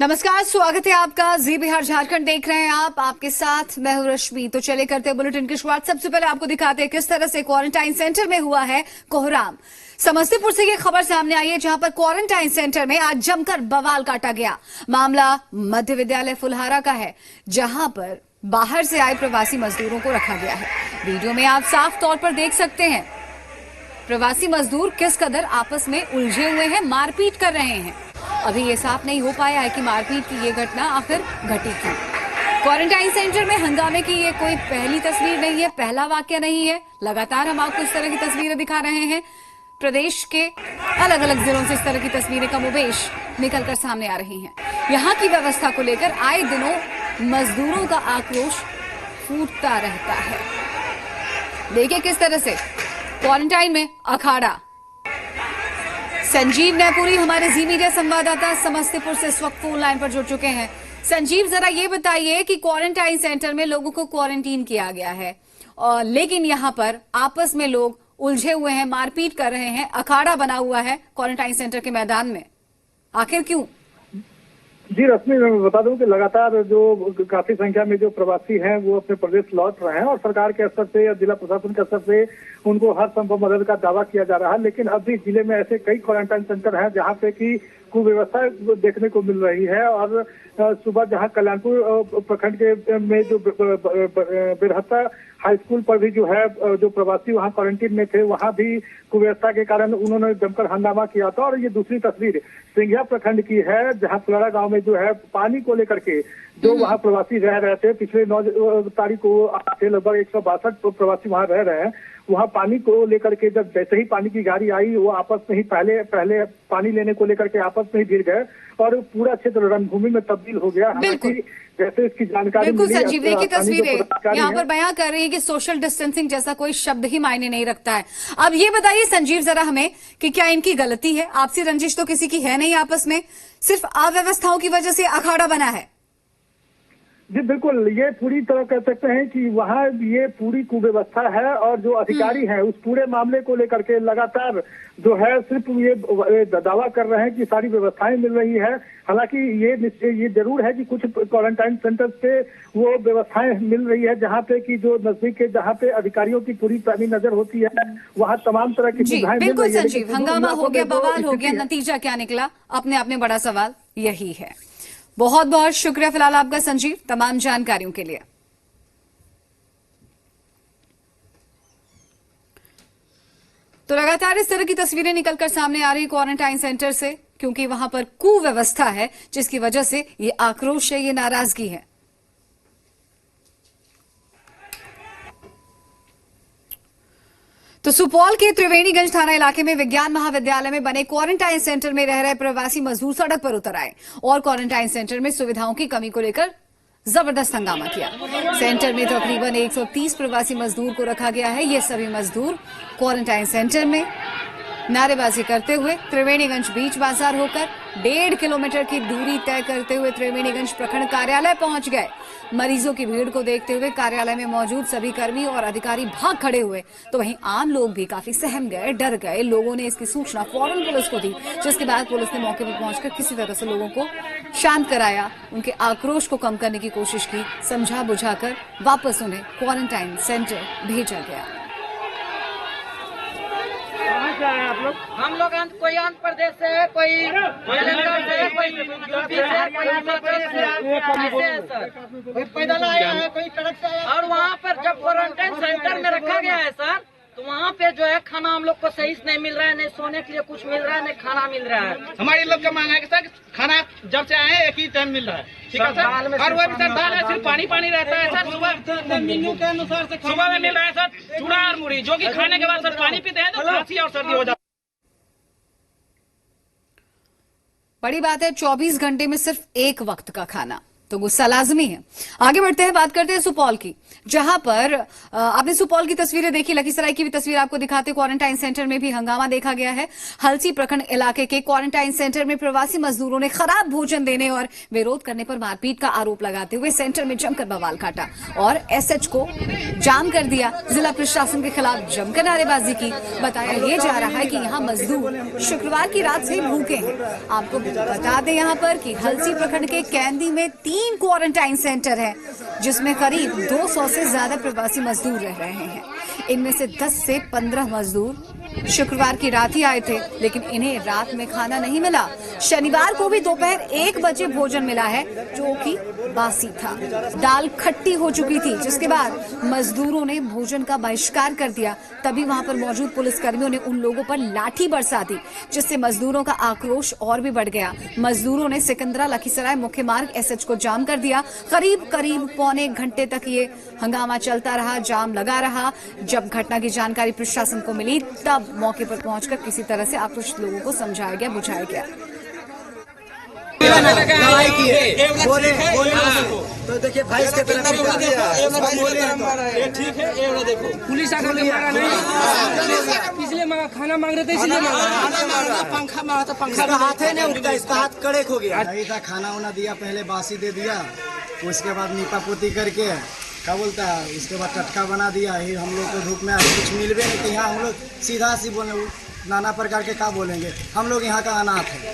नमस्कार, स्वागत है आपका। जी बिहार झारखंड देख रहे हैं आप, आपके साथ मैं हूं रश्मि। तो चले करते हैं बुलेटिन की शुरुआत। सबसे पहले आपको दिखाते हैं किस तरह से क्वारंटाइन सेंटर में हुआ है कोहराम। समस्तीपुर से ये खबर सामने आई है, जहां पर क्वारंटाइन सेंटर में आज जमकर बवाल काटा गया। मामला मध्य विद्यालय फुलहारा का है, जहां पर बाहर से आए प्रवासी मजदूरों को रखा गया है। वीडियो में आप साफ तौर पर देख सकते हैं प्रवासी मजदूर किस कदर आपस में उलझे हुए हैं, मारपीट कर रहे हैं। अभी ये साफ नहीं हो पाया है कि मारपीट की ये घटना आखिर घटी क्यों। क्वारंटाइन सेंटर में हंगामे की ये कोई पहली तस्वीर नहीं है, पहला वाकया नहीं है। लगातार हम आपको इस तरह की तस्वीरें दिखा रहे हैं। प्रदेश के अलग अलग जिलों से इस तरह की तस्वीरें कमोबेश निकलकर सामने आ रही हैं। यहाँ की व्यवस्था को लेकर आए दिनों मजदूरों का आक्रोश फूटता रहता है। देखिए किस तरह से क्वारंटाइन में अखाड़ा। संजीव नैपुरी हमारे जी मीडिया संवाददाता समस्तीपुर से इस वक्त फोन लाइन पर जुड़ चुके हैं। संजीव, जरा ये बताइए कि क्वारंटाइन सेंटर में लोगों को क्वारंटीन किया गया है, और लेकिन यहाँ पर आपस में लोग उलझे हुए हैं, मारपीट कर रहे हैं, अखाड़ा बना हुआ है क्वारंटाइन सेंटर के मैदान में, आखिर क्यों? जी रश्मि, मैं बता दूं कि लगातार जो काफी संख्या में जो प्रवासी हैं वो अपने प्रदेश लौट रहे हैं और सरकार के स्तर से या जिला प्रशासन के स्तर से उनको हर संभव मदद का दावा किया जा रहा है। लेकिन अभी जिले में ऐसे कई क्वारंटाइन सेंटर हैं जहां पे की कुव्यवस्था देखने को मिल रही है। और सुबह जहां कल्याणपुर प्रखंड के में जो बिरहत्ता हाई स्कूल पर भी जो है जो प्रवासी वहां क्वारंटीन में थे, वहां भी कुव्यवस्था के कारण उन्होंने जमकर हंगामा किया था। और ये दूसरी तस्वीर सिंघिया प्रखंड की है, जहां फुलारा गांव में जो है पानी को लेकर के जो वहां प्रवासी रह रहे थे, पिछले 9 तारीख को आते लगभग 162 प्रवासी वहां रह रहे हैं। वहां पानी को लेकर के जब जैसे ही पानी की गाड़ी आई, वो आपस में ही पहले पानी लेने को लेकर के आपस में ही भिड़ गए और पूरा क्षेत्र रणभूमि में तब्दील हो गया। बिल्कुल, जैसे इसकी जानकारी बिल्कुल संजीव की तस्वीरें यहाँ पर है। बयां कर रही है कि सोशल डिस्टेंसिंग जैसा कोई शब्द ही मायने नहीं रखता है। अब ये बताइए संजीव जरा हमें कि क्या इनकी गलती है? आपसी रंजिश तो किसी की है नहीं आपस में, सिर्फ अव्यवस्थाओं की वजह से अखाड़ा बना है। जी बिल्कुल, ये पूरी तरह कह सकते हैं कि वहाँ ये पूरी कुव्यवस्था है। और जो अधिकारी हैं उस पूरे मामले को लेकर के लगातार जो है सिर्फ ये दावा कर रहे हैं कि सारी व्यवस्थाएं मिल रही है। हालांकि ये जरूर है कि कुछ क्वारंटाइन सेंटर पे वो व्यवस्थाएं मिल रही है जहाँ पे कि जो नजदीक के जहाँ पे अधिकारियों की पूरी पैनी नजर होती है, वहाँ तमाम तरह की सुविधाएं मिल रही है। संजीव, हंगामा हो गया, बवाल हो गया, नतीजा क्या निकला? अपने आप में बड़ा सवाल यही है। बहुत बहुत शुक्रिया फिलहाल आपका संजीव, तमाम जानकारियों के लिए। तो लगातार इस तरह की तस्वीरें निकलकर सामने आ रही क्वारंटाइन सेंटर से, क्योंकि वहां पर कुव्यवस्था है, जिसकी वजह से ये आक्रोश है, ये नाराजगी है। तो सुपौल के त्रिवेणीगंज थाना इलाके में विज्ञान महाविद्यालय में बने क्वारंटाइन सेंटर में रह रहे प्रवासी मजदूर सड़क पर उतर आए और क्वारंटाइन सेंटर में सुविधाओं की कमी को लेकर जबरदस्त हंगामा किया। सेंटर में तकरीबन 130 प्रवासी मजदूर को रखा गया है। ये सभी मजदूर क्वारंटाइन सेंटर में नारेबाजी करते हुए त्रिवेणीगंज बीच बाजार होकर 1.5 किलोमीटर की दूरी तय करते हुए त्रिवेणीगंज प्रखंड कार्यालय पहुंच गए। मरीजों की भीड़ को देखते हुए कार्यालय में मौजूद सभी कर्मी और अधिकारी भाग खड़े हुए, तो वहीं आम लोग भी काफी सहम गए, डर गए। लोगों ने इसकी सूचना फौरन पुलिस को दी, जिसके बाद पुलिस ने मौके पर पहुंचकर किसी तरह से लोगों को शांत कराया, उनके आक्रोश को कम करने की कोशिश की, समझा बुझाकर वापस उन्हें क्वारंटाइन सेंटर भेजा गया। आप लोग? हम लोग कोई आंध्र प्रदेश से है, कोई तेलंगाना से है, कोई यूपी से है, कोई हिमाचल से ऐसे है सर। कोई पैदल आया है, कोई सड़क से आया। और वहाँ पर जब क्वारंटाइन सेंटर में रखा गया है सर, तो वहाँ पे जो है खाना हम लोग को सही से नहीं मिल रहा है, नहीं सोने के लिए कुछ मिल रहा है, नहीं खाना मिल रहा है। हमारी लोग का मांग है कि सर खाना जब से आए एक ही टाइम मिल रहा है, ठीक है सर। और वो भी सर दाल है, सिर्फ पानी रहता है सर। सुबह मेन्यू के अनुसार से सुबह में मिल रहा है सर चूड़ा और मुड़ी, जो कि खाने के बाद सर पानी पीते हैं तो खांसी और सर्दी हो जाती है। बड़ी बात है, 24 घंटे में सिर्फ एक वक्त का खाना। तो गुस्सा लाजमी है। आगे बढ़ते हैं, बात करते हैं सुपौल की, जहां पर आपने सुपौल की तस्वीरें देखी, लखीसराय की भी तस्वीर आपको दिखाते। क्वारंटाइन सेंटर में भी हंगामा देखा गया है। हलसी प्रखंड इलाके के क्वारंटाइन सेंटर में प्रवासी मजदूरों ने खराब भोजन देने और विरोध करने पर मारपीट का आरोप लगाते हुए सेंटर में जमकर बवाल काटा और एसएच को जाम कर दिया। जिला प्रशासन के खिलाफ जमकर नारेबाजी की। बताया यह जा रहा है कि यहाँ मजदूर शुक्रवार की रात से भूखे हैं। आपको बता दें यहाँ पर कि हलसी प्रखंड के कैंदी में 3 क्वारंटाइन सेंटर है, जिसमें करीब 200 से ज्यादा प्रवासी मजदूर रह रहे हैं। इनमें से 10 से 15 मजदूर शुक्रवार की रात ही आए थे, लेकिन इन्हें रात में खाना नहीं मिला। शनिवार को भी दोपहर 1 बजे भोजन मिला है, जो कि बासी था। दाल खट्टी हो चुकी थी, जिसके बाद मजदूरों ने भोजन का बहिष्कार कर दिया। तभी वहां पर मौजूद पुलिसकर्मियों ने उन लोगों पर लाठी बरसा दी, जिससे मजदूरों का आक्रोश और भी बढ़ गया। मजदूरों ने सिकंदरा लखीसराय मुख्य मार्ग एसएच को जाम कर दिया। करीब पौने घंटे तक ये हंगामा चलता रहा, जाम लगा रहा। जब घटना की जानकारी प्रशासन को मिली, तब मौके पर पहुंचकर किसी तरह से आक्रोशित लोगों को समझाया गया, बुझाया गया। तो देखिए भाई इसके तरफ ठीक है, ये देखो पुलिस आकर मारा नहीं, इसलिए मांगा, खाना मांग रहे थे इसलिए मांगा। पंखा मारा था, पंखा इसका हाथ है ना उनका, इसका हाथ कड़क हो गया। नहीं था, खाना उना दिया, पहले बासी दे दिया, उसके बाद नीपा पोती करके क्या बोलता है, उसके बाद टटका बना दिया। ही हम लोग को धूप में कुछ मिलवे नहीं, तो यहाँ हम लोग सीधा सी बोले नाना प्रकार के क्या बोलेंगे, हम लोग यहाँ का अनाथ है।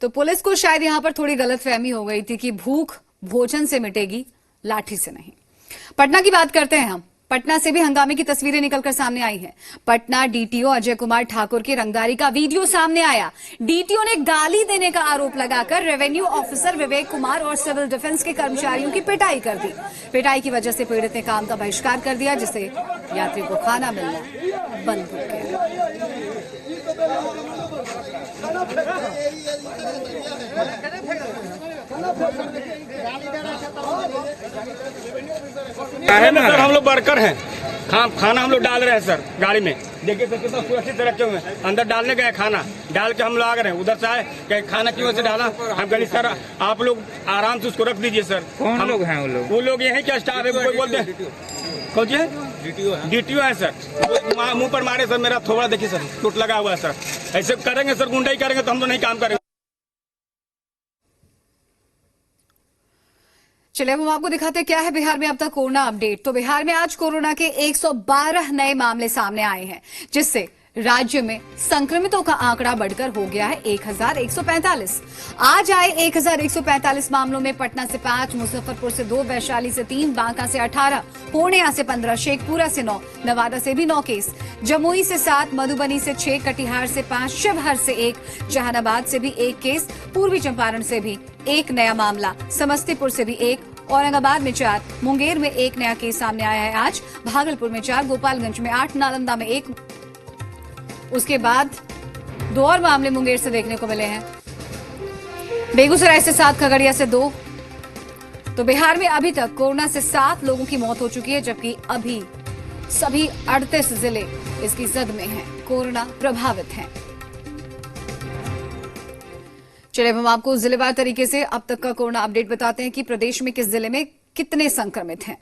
तो पुलिस को शायद यहां पर थोड़ी गलतफहमी हो गई थी कि भूख भोजन से मिटेगी, लाठी से नहीं। पटना की बात करते हैं हम। पटना से भी हंगामे की तस्वीरें निकलकर सामने आई हैं। पटना डीटीओ अजय कुमार ठाकुर की रंगदारी का वीडियो सामने आया। डीटीओ ने गाली देने का आरोप लगाकर रेवेन्यू ऑफिसर विवेक कुमार और सिविल डिफेंस के कर्मचारियों की पिटाई कर दी। पिटाई की वजह से पीड़ित ने काम का बहिष्कार कर दिया, जिससे यात्री को खाना मिलना बंद हो गया। है ना सर, हम लोग वर्कर हैं, खाना हम लोग डाल रहे हैं सर गाड़ी में। देखिए सर कितना सुरक्षित से रखे हुए हैं। अंदर डालने गए खाना डाल के हम लोग आ गए हैं। उधर से आए कि खाना क्यों से डाला, हम कहीं सर आप लोग आराम से उसको रख दीजिए सर। कौन लोग हैं वो लोग यही क्या स्टाफ है, कोई बोलते हैं खोजिए डीटीओ है सर। मुंह पर मारे सर, मेरा थोड़ा देखिए सर टूट लगा हुआ है सर। ऐसे करेंगे सर, गुंडाई करेंगे तो हम लोग नहीं काम करेंगे। चलिए अब हम आपको दिखाते हैं क्या है बिहार में अब तक कोरोना अपडेट। तो बिहार में आज कोरोना के 112 नए मामले सामने आए हैं, जिससे राज्य में संक्रमितों का आंकड़ा बढ़कर हो गया है 1145। आज आए 1145 मामलों में पटना से 5, मुजफ्फरपुर से 2, वैशाली से 3, बांका से 18, पूर्णिया से 15, शेखपुरा से 9, नवादा से भी 9 केस, जमुई से 7, मधुबनी से 6, कटिहार से 5, शिवहर से 1, जहानाबाद से भी 1 केस, पूर्वी चंपारण से भी 1 नया मामला, समस्तीपुर से भी 1, औरंगाबाद में 4, मुंगेर में 1 नया केस सामने आया है आज, भागलपुर में 4, गोपालगंज में 8, नालंदा में 1। उसके बाद 2 और मामले मुंगेर से देखने को मिले हैं, बेगूसराय से 7, खगड़िया से 2। तो बिहार में अभी तक कोरोना से 7 लोगों की मौत हो चुकी है, जबकि अभी सभी 38 जिले इसकी जद में हैं, कोरोना प्रभावित हैं। चलिए हम आपको जिलेवार तरीके से अब तक का कोरोना अपडेट बताते हैं कि प्रदेश में किस जिले में कितने संक्रमित हैं।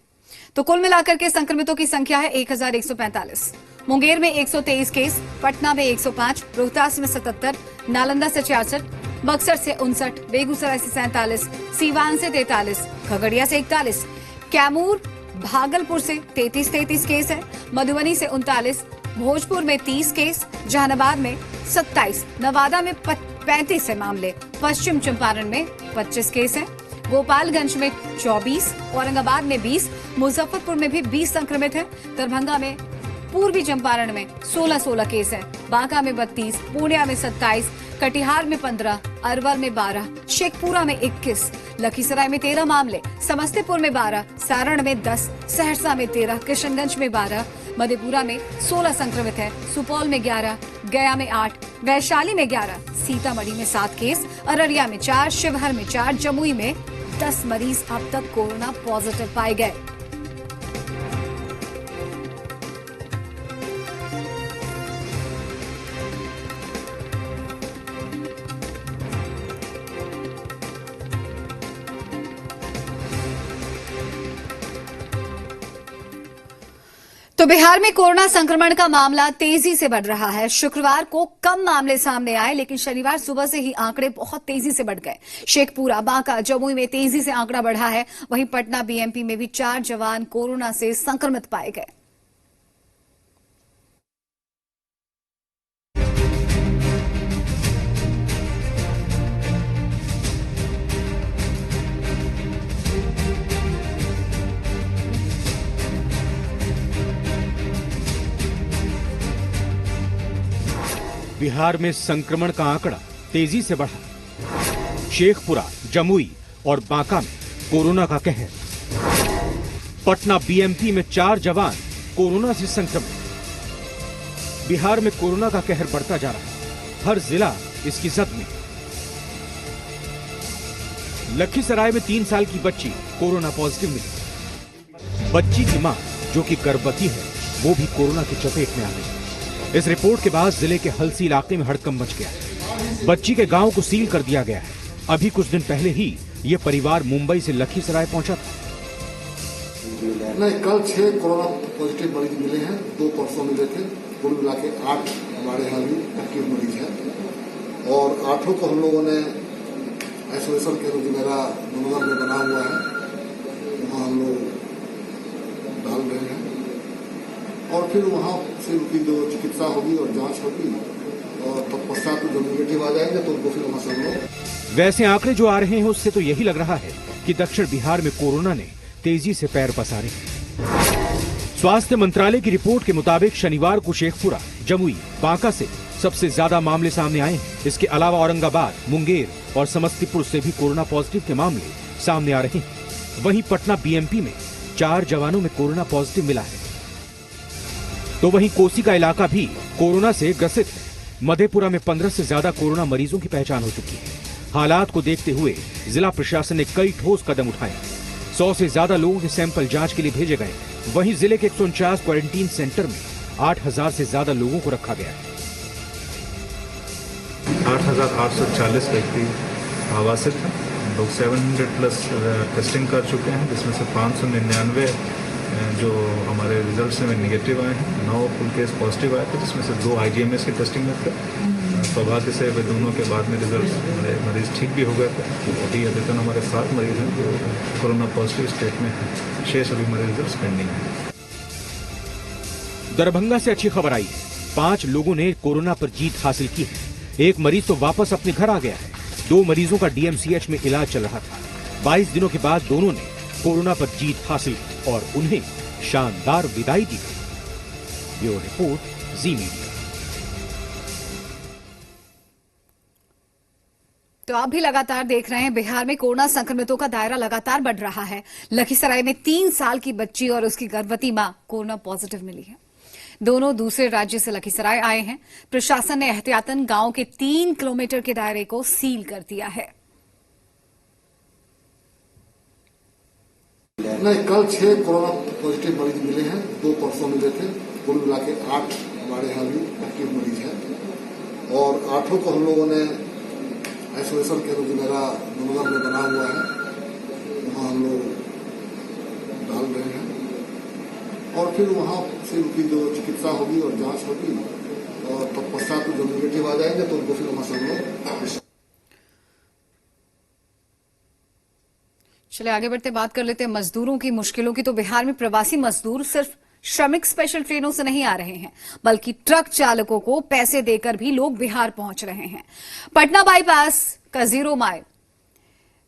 तो कुल मिलाकर के संक्रमितों की संख्या है 1145। मुंगेर में 123 केस, पटना में 105, रोहतास में 77, नालंदा से 66, बक्सर से 59, बेगूसराय से 47, सीवान से 43, खगड़िया से 41, कैमूर भागलपुर से 33 केस है, मधुबनी से 39, भोजपुर में 30 केस, जहानाबाद में 27, नवादा में 35 है मामले, पश्चिम चंपारण में 25 केस हैं, गोपालगंज में 24, औरंगाबाद में 20, मुजफ्फरपुर में भी 20 संक्रमित हैं, दरभंगा में, पूर्वी चंपारण में 16 केस हैं, बांका में 32, पूर्णिया में 27, कटिहार में 15, अरवल में 12, शेखपुरा में 21, लखीसराय में 13 मामले, समस्तीपुर में 12, सारण में 10, सहरसा में 13, किशनगंज में 12, मधेपुरा में 16 संक्रमित है, सुपौल में 11, गया में 8, वैशाली में 11, सीतामढ़ी में 7 केस, अररिया में 4, शिवहर में 4, जमुई में 10 मरीज अब तक कोरोना पॉजिटिव पाए गए। तो बिहार में कोरोना संक्रमण का मामला तेजी से बढ़ रहा है। शुक्रवार को कम मामले सामने आए, लेकिन शनिवार सुबह से ही आंकड़े बहुत तेजी से बढ़ गए। शेखपुरा, बांका, जमुई में तेजी से आंकड़ा बढ़ा है। वहीं पटना बीएमपी में भी 4 जवान कोरोना से संक्रमित पाए गए। बिहार में संक्रमण का आंकड़ा तेजी से बढ़ा। शेखपुरा, जमुई और बांका में कोरोना का कहर। पटना बीएमपी में 4 जवान कोरोना से संक्रमित। बिहार में कोरोना का कहर बढ़ता जा रहा है। हर जिला इसकी जद में। लखीसराय में 3 साल की बच्ची कोरोना पॉजिटिव मिली। बच्ची की मां, जो कि गर्भवती है, वो भी कोरोना की चपेट में आ गई। इस रिपोर्ट के बाद जिले के हलसी इलाके में हड़कंप मच गया। बच्ची के गांव को सील कर दिया गया है। अभी कुछ दिन पहले ही ये परिवार मुंबई से लखीसराय पहुंचा था। नहीं, कल 6 कोरोना पॉजिटिव मरीज मिले हैं। 2 परसों मिले थे। कुल मिला के 8 हमारे यहाँ भी एक्टिव मरीज हैं और 8 को हम लोगों ने आइसोलेशन केंद्र जो मेरा नगर में बना हुआ है, वहाँ हम लोग डाल रहे हैं और फिर वहाँ से उनकी जो चिकित्सा होगी और जांच होगी और तत्पश्चात जो नेगेटिव आ जाएंगे तो उनको फिर वहाँ से हम लोग। वैसे आंकड़े जो आ रहे हैं उससे तो यही लग रहा है कि दक्षिण बिहार में कोरोना ने तेजी से पैर पसारे। स्वास्थ्य मंत्रालय की रिपोर्ट के मुताबिक शनिवार को शेखपुरा, जमुई, बांका से सबसे ज्यादा मामले सामने आए हैं। इसके अलावा औरंगाबाद, मुंगेर और समस्तीपुर से भी कोरोना पॉजिटिव के मामले सामने आ रहे हैं। वहीं पटना बीएमपी में 4 जवानों में कोरोना पॉजिटिव मिला है। तो वहीं कोसी का इलाका भी कोरोना से ग्रसित है। मधेपुरा में 15 से ज्यादा कोरोना मरीजों की पहचान हो चुकी है। हालात को देखते हुए जिला प्रशासन ने कई ठोस कदम उठाए। 100 से ज्यादा लोगों के सैंपल जांच के लिए भेजे गए। वहीं जिले के 149 क्वारंटीन सेंटर में 8000 से ज्यादा लोगों को रखा गया है। 8,840 व्यक्ति आवासित हैं। लोग 700+ टेस्टिंग कर चुके हैं, जिसमें से 599 जो हमारे रिजल्ट्स में नेगेटिव आए हैं। 9 फुल केस पॉजिटिव आए थे, जिसमें से 2 IGMS की टेस्टिंग में थे। सौभाग्य से वे दोनों के बाद में रिजल्ट हमारे मरीज ठीक भी हो गए थे। अभी अधिकतर हमारे 7 मरीज हैं जो कोरोना पॉजिटिव स्टेट में हैं। शेष अभी हमारे रिजल्ट पेंडिंग हैं। दरभंगा से अच्छी खबर आई है। 5 लोगों ने कोरोना पर जीत हासिल की है। एक मरीज तो वापस अपने घर आ गया है। 2 मरीजों का DMCH में इलाज चल रहा था। 22 दिनों के बाद दोनों ने कोरोना पर जीत हासिल की और उन्हें शानदार विदाई दी गई। ब्यूरो रिपोर्ट, जी मीडिया। तो आप भी लगातार देख रहे हैं, बिहार में कोरोना संक्रमितों का दायरा लगातार बढ़ रहा है। लखीसराय में 3 साल की बच्ची और उसकी गर्भवती मां कोरोना पॉजिटिव मिली है। दोनों दूसरे राज्य से लखीसराय आए हैं। प्रशासन ने एहतियातन गांव के 3 किलोमीटर के दायरे को सील कर दिया है। नहीं, कल 6 कोरोना पॉजिटिव मरीज मिले हैं। 2 परसों मिले थे। कुल मिला के 8 हमारे यहाँ भी एक्टिव मरीज हैं और 8 को हम लोगों ने आइसोलेशन केंद्र जो मेरा नगर में बना हुआ है, वहाँ हम लोग डाल रहे हैं और फिर वहाँ से उनकी जो चिकित्सा होगी और जांच होगी और तत्पश्चात जो नेगेटिव आ जाएंगे तो उनको फिर वहाँ से हम लोग। चलिए आगे बढ़ते बात कर लेते हैं मजदूरों की मुश्किलों की। तो बिहार में प्रवासी मजदूर सिर्फ श्रमिक स्पेशल ट्रेनों से नहीं आ रहे हैं, बल्कि ट्रक चालकों को पैसे देकर भी लोग बिहार पहुंच रहे हैं। पटना बाईपास का 0 माइल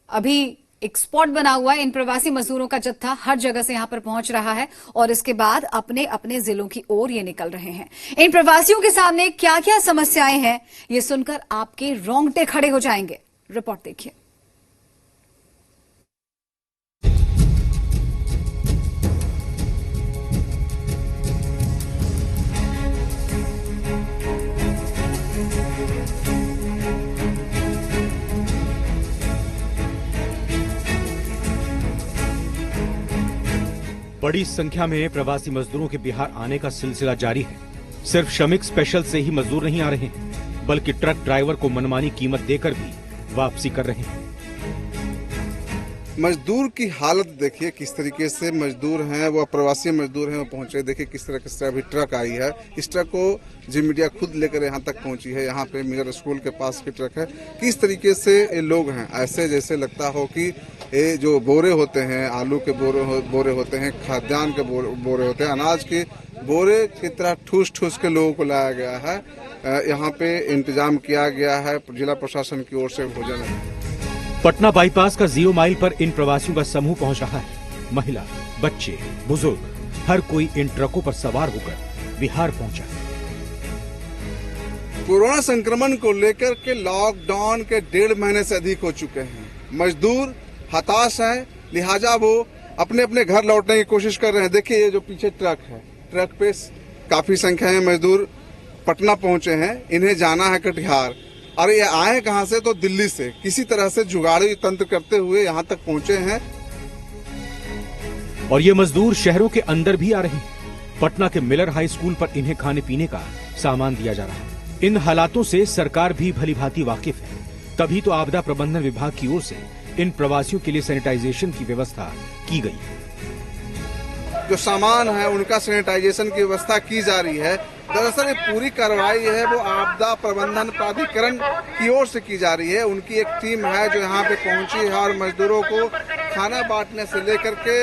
अभी एक स्पॉट बना हुआ है। इन प्रवासी मजदूरों का जत्था हर जगह से यहां पर पहुंच रहा है और इसके बाद अपने अपने जिलों की ओर ये निकल रहे हैं। इन प्रवासियों के सामने क्या क्या समस्याएं हैं, ये सुनकर आपके रोंगटे खड़े हो जाएंगे। रिपोर्ट देखिए। बड़ी संख्या में प्रवासी मजदूरों के बिहार आने का सिलसिला जारी है। सिर्फ श्रमिक स्पेशल से ही मजदूर नहीं आ रहे हैं, बल्कि ट्रक ड्राइवर को मनमानी कीमत देकर भी वापसी कर रहे हैं। मजदूर की हालत देखिए किस तरीके से मजदूर हैं, वो प्रवासी मजदूर हैं, वो पहुंचे। देखिए किस तरह अभी ट्रक आई है। इस ट्रक को जी मीडिया खुद लेकर यहाँ तक पहुंची है। यहाँ पे मिडल स्कूल के पास की ट्रक है। किस तरीके से ये लोग हैं, ऐसे जैसे लगता हो कि ये जो बोरे होते हैं, आलू के बोरे होते हैं, खाद्यान्न के बोरे होते हैं, अनाज के बोरे की तरह ठूस ठूस के लोगों को लाया गया है। यहाँ पे इंतजाम किया गया है जिला प्रशासन की ओर से भोजन। पटना बाईपास का 0 माइल पर इन प्रवासियों का समूह पहुंच रहा है। महिला, बच्चे, बुजुर्ग, हर कोई इन ट्रकों पर सवार होकर बिहार पहुंचा। कोरोना संक्रमण को लेकर के लॉकडाउन के 1.5 महीने से अधिक हो चुके हैं। मजदूर हताश हैं, लिहाजा वो अपने अपने घर लौटने की कोशिश कर रहे हैं। देखिए ये जो पीछे ट्रक है, ट्रक पे काफी संख्या में मजदूर पटना पहुंचे हैं। इन्हें जाना है कटिहार और ये आए कहां से, तो दिल्ली से। किसी तरह से जुगाड़ी तंत्र करते हुए यहां तक पहुंचे हैं। और ये मजदूर शहरों के अंदर भी आ रहे हैं। पटना के मिलर हाई स्कूल पर इन्हें खाने पीने का सामान दिया जा रहा है। इन हालातों से सरकार भी भली भांति वाकिफ है, तभी तो आपदा प्रबंधन विभाग की ओर से इन प्रवासियों के लिए सैनिटाइजेशन की व्यवस्था की गई है। जो सामान है उनका सैनिटाइजेशन की व्यवस्था की जा रही है। दरअसल ये पूरी कार्रवाई है वो आपदा प्रबंधन प्राधिकरण की ओर से की जा रही है। उनकी एक टीम है जो यहाँ पे पहुंची है और मजदूरों को खाना बांटने से लेकर के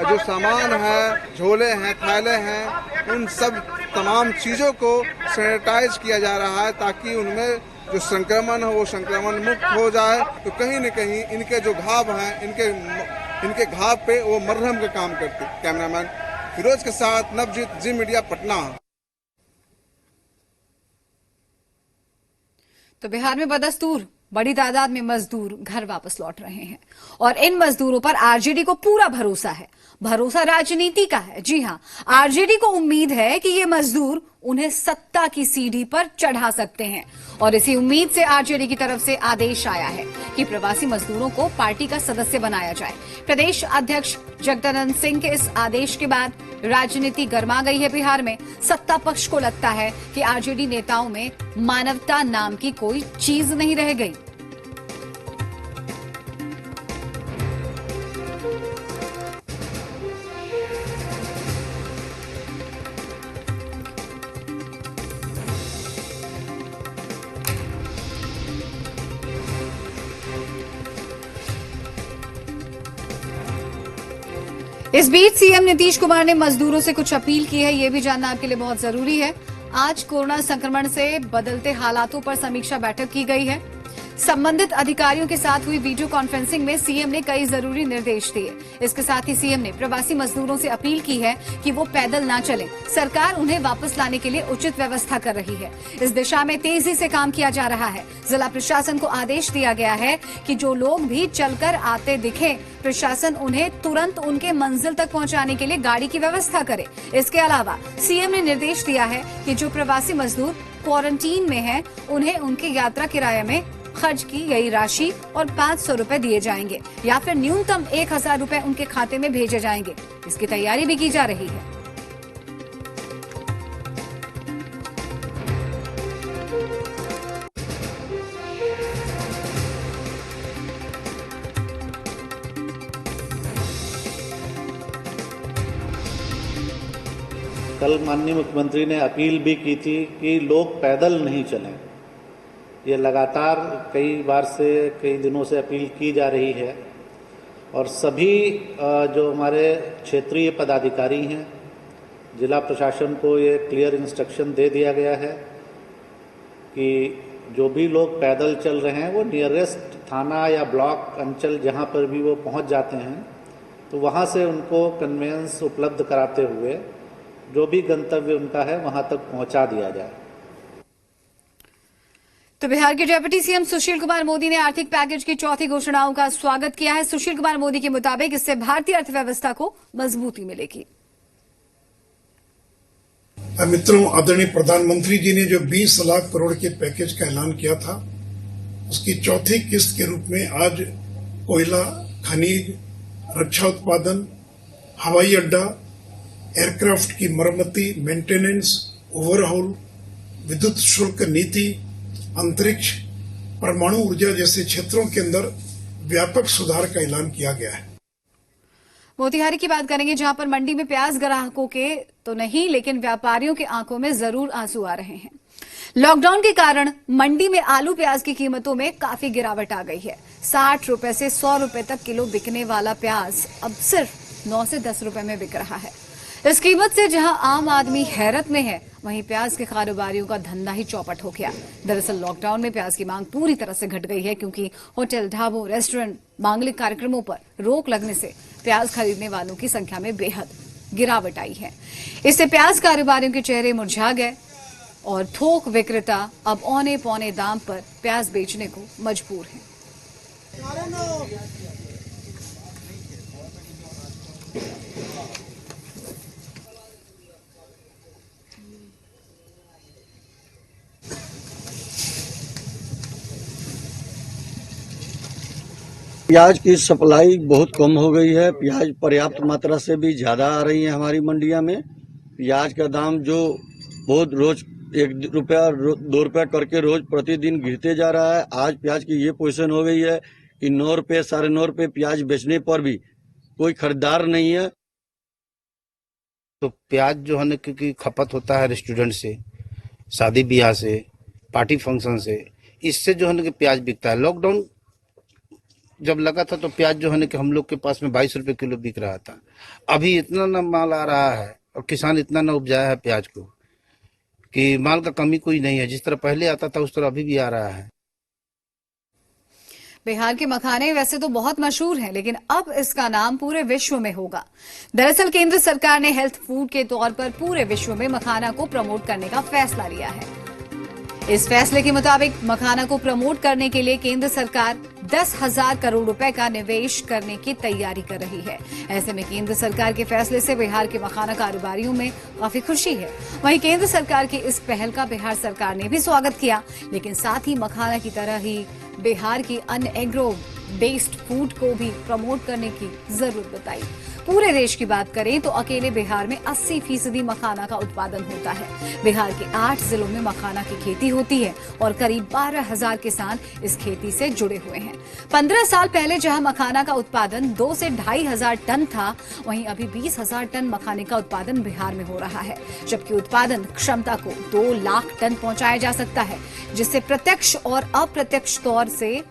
जो सामान है, झोले हैं, थैले हैं, उन सब तमाम चीजों को सैनिटाइज किया जा रहा है ताकि उनमें जो संक्रमण है वो संक्रमण मुक्त हो जाए। तो कहीं न कहीं इनके जो घाव हैं, इनके घाव पे वो मरहम का काम करते। कैमरामैन फिरोज के साथ नवजीत, जी मीडिया, पटना। तो बिहार में बदस्तूर बड़ी तादाद में मजदूर घर वापस लौट रहे हैं और इन मजदूरों पर आरजेडी को पूरा भरोसा है। भरोसा राजनीति का है। जी हां, आरजेडी को उम्मीद है कि ये मजदूर उन्हें सत्ता की सीढ़ी पर चढ़ा सकते हैं और इसी उम्मीद से आरजेडी की तरफ से आदेश आया है कि प्रवासी मजदूरों को पार्टी का सदस्य बनाया जाए। प्रदेश अध्यक्ष जगदानंद सिंह के इस आदेश के बाद राजनीति गर्मा गई है बिहार में। सत्ता पक्ष को लगता है कि आरजेडी नेताओं में मानवता नाम की कोई चीज नहीं रह गई। इस बीच सीएम नीतीश कुमार ने मजदूरों से कुछ अपील की है, ये भी जानना आपके लिए बहुत जरूरी है। आज कोरोना संक्रमण से बदलते हालातों पर समीक्षा बैठक की गई है। संबंधित अधिकारियों के साथ हुई वीडियो कॉन्फ्रेंसिंग में सीएम ने कई जरूरी निर्देश दिए। इसके साथ ही सीएम ने प्रवासी मजदूरों से अपील की है कि वो पैदल ना चलें। सरकार उन्हें वापस लाने के लिए उचित व्यवस्था कर रही है। इस दिशा में तेजी से काम किया जा रहा है। जिला प्रशासन को आदेश दिया गया है कि जो लोग भी चलकर आते दिखें, प्रशासन उन्हें तुरंत उनके मंजिल तक पहुंचाने के लिए गाड़ी की व्यवस्था करे। इसके अलावा सीएम ने निर्देश दिया है कि जो प्रवासी मजदूर क्वारंटीन में हैं, उन्हें उनके यात्रा किराए में खर्च की गई राशि और 500 रुपए दिए जाएंगे या फिर न्यूनतम 1000 रुपए उनके खाते में भेजे जाएंगे। इसकी तैयारी भी की जा रही है। कल माननीय मुख्यमंत्री ने अपील भी की थी कि लोग पैदल नहीं चलें। ये लगातार कई बार से, कई दिनों से अपील की जा रही है और सभी जो हमारे क्षेत्रीय पदाधिकारी हैं, जिला प्रशासन को ये क्लियर इंस्ट्रक्शन दे दिया गया है कि जो भी लोग पैदल चल रहे हैं वो नियरेस्ट थाना या ब्लॉक अंचल जहाँ पर भी वो पहुँच जाते हैं तो वहाँ से उनको कन्वेंस उपलब्ध कराते हुए जो भी गंतव्य उनका है वहाँ तक पहुँचा दिया जाए। तो बिहार के डिप्टी सीएम सुशील कुमार मोदी ने आर्थिक पैकेज की चौथी घोषणाओं का स्वागत किया है। सुशील कुमार मोदी के मुताबिक इससे भारतीय अर्थव्यवस्था को मजबूती मिलेगी। मित्रों, आदरणीय प्रधानमंत्री जी ने जो 20 लाख करोड़ के पैकेज का ऐलान किया था, उसकी चौथी किस्त के रूप में आज कोयला, खनिज, रक्षा उत्पादन, हवाई अड्डा, एयरक्राफ्ट की मरम्मती, मेंटेनेंस, ओवरहॉल, विद्युत शुल्क नीति, अंतरिक्ष, परमाणु ऊर्जा जैसे क्षेत्रों के अंदर व्यापक सुधार का ऐलान किया गया है। मोतिहारी की बात करेंगे, जहां पर मंडी में प्याज ग्राहकों के तो नहीं, लेकिन व्यापारियों के आंखों में जरूर आंसू आ रहे हैं। लॉकडाउन के कारण मंडी में आलू प्याज की कीमतों में काफी गिरावट आ गई है। 60 रुपए से 100 रुपए तक किलो बिकने वाला प्याज अब सिर्फ 9 से 10 रुपए में बिक रहा है। इस कीमत से जहां आम आदमी हैरत में है, वहीं प्याज के कारोबारियों का धंधा ही चौपट हो गया। दरअसल लॉकडाउन में प्याज की मांग पूरी तरह से घट गई है, क्योंकि होटल, ढाबों, रेस्टोरेंट, मांगलिक कार्यक्रमों पर रोक लगने से प्याज खरीदने वालों की संख्या में बेहद गिरावट आई है। इससे प्याज कारोबारियों के चेहरे मुरझा गए और थोक विक्रेता अब औने पौने दाम पर प्याज बेचने को मजबूर हैं। प्याज की सप्लाई बहुत कम हो गई है। प्याज पर्याप्त मात्रा से भी ज्यादा आ रही है हमारी मंडिया में। प्याज का दाम जो बहुत रोज 1 रुपया 2 रुपया करके रोज प्रतिदिन गिरते जा रहा है। आज प्याज की ये पोजीशन हो गई है कि 9 रुपये 9.5 रुपये प्याज बेचने पर भी कोई खरीदार नहीं है। तो प्याज जो है क्योंकि खपत होता है रेस्टोरेंट से, शादी ब्याह से, पार्टी फंक्शन से, इससे जो है कि प्याज बिकता है। लॉकडाउन जब लगा था तो प्याज जो है कि हम लोग के पास में 22 रुपए किलो बिक रहा था। अभी इतना ना माल आ रहा है और किसान इतना ना उपजाया है प्याज को कि माल का कमी कोई नहीं है। जिस तरह पहले आता था उस तरह अभी भी आ रहा है। बिहार के मखाने वैसे तो बहुत मशहूर हैं, लेकिन अब इसका नाम पूरे विश्व में होगा। दरअसल केंद्र सरकार ने हेल्थ फूड के तौर पर पूरे विश्व में मखाना को प्रमोट करने का फैसला लिया है। इस फैसले के मुताबिक मखाना को प्रमोट करने के लिए केंद्र सरकार 10,000 करोड़ रुपए का निवेश करने की तैयारी कर रही है। ऐसे में केंद्र सरकार के फैसले से बिहार के मखाना कारोबारियों में काफी खुशी है। वहीं केंद्र सरकार की इस पहल का बिहार सरकार ने भी स्वागत किया, लेकिन साथ ही मखाना की तरह ही बिहार की अन्य एग्रो बेस्ड फूड को भी प्रमोट करने की जरूरत बताई। पूरे देश की बात करें तो अकेले बिहार में 80% मखाना का उत्पादन होता है। बिहार के 8 जिलों में मखाना की खेती होती है और करीब 12,000 किसान इस खेती से जुड़े हुए हैं। 15 साल पहले जहां मखाना का उत्पादन 2 से 2,500 टन था, वहीं अभी 20,000 टन मखाने का उत्पादन बिहार में हो रहा है, जबकि उत्पादन क्षमता को 2 लाख टन पहुंचाया जा सकता है, जिससे प्रत्यक्ष और अप्रत्यक्ष तौर से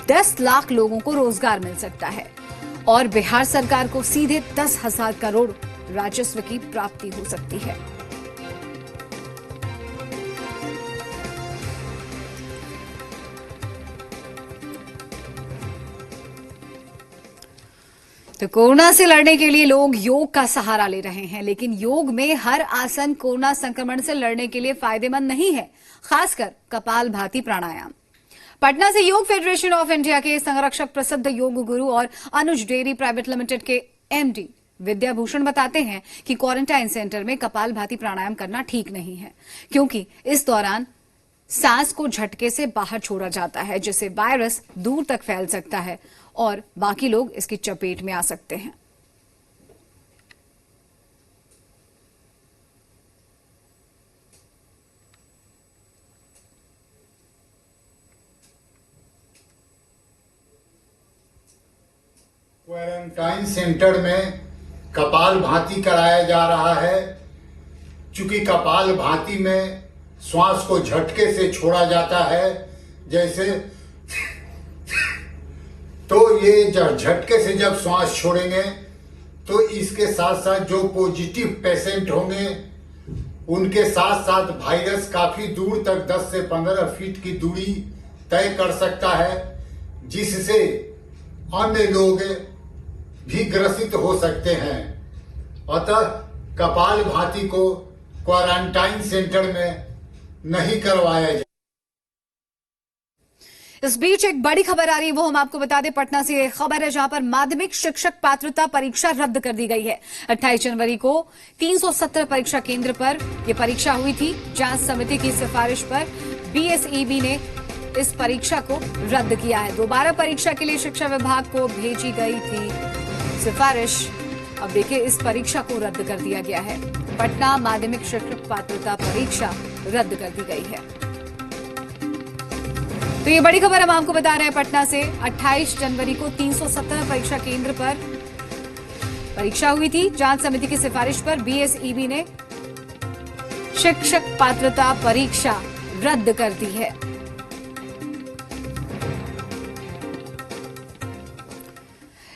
10 लाख लोगों को रोजगार मिल सकता है और बिहार सरकार को सीधे 10,000 करोड़ राजस्व की प्राप्ति हो सकती है। तो कोरोना से लड़ने के लिए लोग योग का सहारा ले रहे हैं, लेकिन योग में हर आसन कोरोना संक्रमण से लड़ने के लिए फायदेमंद नहीं है, खासकर कपालभाति प्राणायाम। पटना से योग फेडरेशन ऑफ इंडिया के संरक्षक, प्रसिद्ध योग गुरु और अनुज डेयरी प्राइवेट लिमिटेड के एमडी विद्याभूषण बताते हैं कि क्वारंटाइन सेंटर में कपालभाति प्राणायाम करना ठीक नहीं है, क्योंकि इस दौरान सांस को झटके से बाहर छोड़ा जाता है, जिससे वायरस दूर तक फैल सकता है और बाकी लोग इसकी चपेट में आ सकते हैं। क्वारंटाइन सेंटर में कपालभाति कराया जा रहा है। चूंकि कपालभाति में श्वास को झटके से छोड़ा जाता है, जैसे तो ये जब झटके से जब श्वास छोड़ेंगे तो इसके साथ साथ जो पॉजिटिव पेशेंट होंगे उनके साथ साथ वायरस काफी दूर तक 10 से 15 फीट की दूरी तय कर सकता है, जिससे अन्य लोग भी ग्रसित हो सकते हैं। अतः कपालभाति को क्वारंटाइन सेंटर में नहीं करवाया जाए। इस बीच एक बड़ी खबर आ रही है, वो हम आपको बता दें। पटना से एक खबर है जहां पर माध्यमिक शिक्षक पात्रता परीक्षा रद्द कर दी गई है। 28 जनवरी को 317 परीक्षा केंद्र पर यह परीक्षा हुई थी। जांच समिति की सिफारिश पर बीएसईबी ने इस परीक्षा को रद्द किया है। दोबारा परीक्षा के लिए शिक्षा विभाग को भेजी गई थी सिफारिश। अब देखिए, इस परीक्षा को रद्द कर दिया गया है। पटना माध्यमिक शिक्षक पात्रता परीक्षा रद्द कर दी गई है। तो ये बड़ी खबर हम आपको बता रहे हैं पटना से। 28 जनवरी को 370 परीक्षा केंद्र पर परीक्षा हुई थी। जांच समिति की सिफारिश पर बीएसईबी ने शिक्षक पात्रता परीक्षा रद्द कर दी है।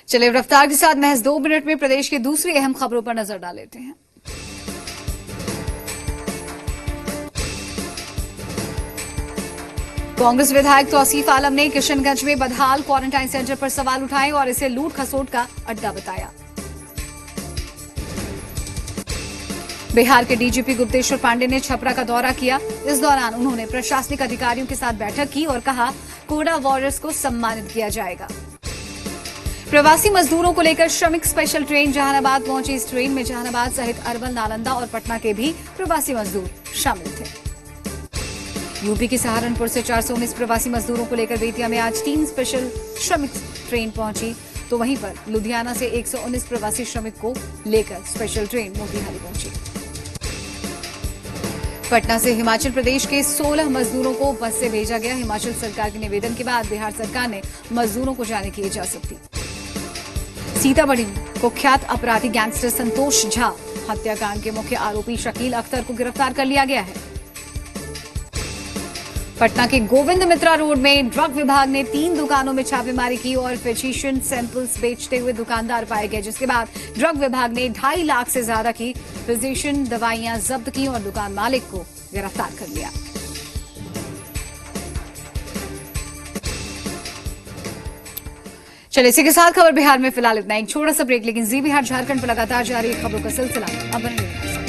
चलिए रफ्तार के साथ महज 2 मिनट में प्रदेश की दूसरी अहम खबरों पर नजर डाल लेते हैं। कांग्रेस विधायक तौसीफ आलम ने किशनगंज में बदहाल क्वारंटाइन सेंटर पर सवाल उठाए और इसे लूट खसोट का अड्डा बताया। बिहार के डीजीपी गुप्तेश्वर पांडे ने छपरा का दौरा किया। इस दौरान उन्होंने प्रशासनिक अधिकारियों के साथ बैठक की और कहा कोरोना वॉरियर्स को सम्मानित किया जाएगा। प्रवासी मजदूरों को लेकर श्रमिक स्पेशल ट्रेन जहानाबाद पहुंची। इस ट्रेन में जहानाबाद सहित अरवल, नालंदा और पटना के भी प्रवासी मजदूर शामिल थे। यूपी के सहारनपुर से 419 प्रवासी मजदूरों को लेकर बेतिया में आज 3 स्पेशल श्रमिक ट्रेन पहुंची, तो वहीं पर लुधियाना से 119 प्रवासी श्रमिक को लेकर स्पेशल ट्रेन मोतिहारी पहुंची। पटना से हिमाचल प्रदेश के 16 मजदूरों को बस से भेजा गया। हिमाचल सरकार के निवेदन के बाद बिहार सरकार ने मजदूरों को जाने की इजाजत दी। सीतामढ़ी में कुख्यात अपराधी गैंगस्टर संतोष झा हत्याकांड के मुख्य आरोपी शकील अख्तर को गिरफ्तार कर लिया गया है। पटना के गोविंद मित्रा रोड में ड्रग विभाग ने 3 दुकानों में छापेमारी की और फिजिशियन सैंपल्स बेचते हुए दुकानदार पाए गए, जिसके बाद ड्रग विभाग ने 2.5 लाख से ज्यादा की फिजिशियन दवाइयां जब्त की और दुकान मालिक को गिरफ्तार कर लिया। चलिए इसी के साथ खबर बिहार में फिलहाल इतना। एक छोटा सा ब्रेक, लेकिन जी बिहार झारखंड पर लगातार जारी खबरों का सिलसिला अब बने रहिए।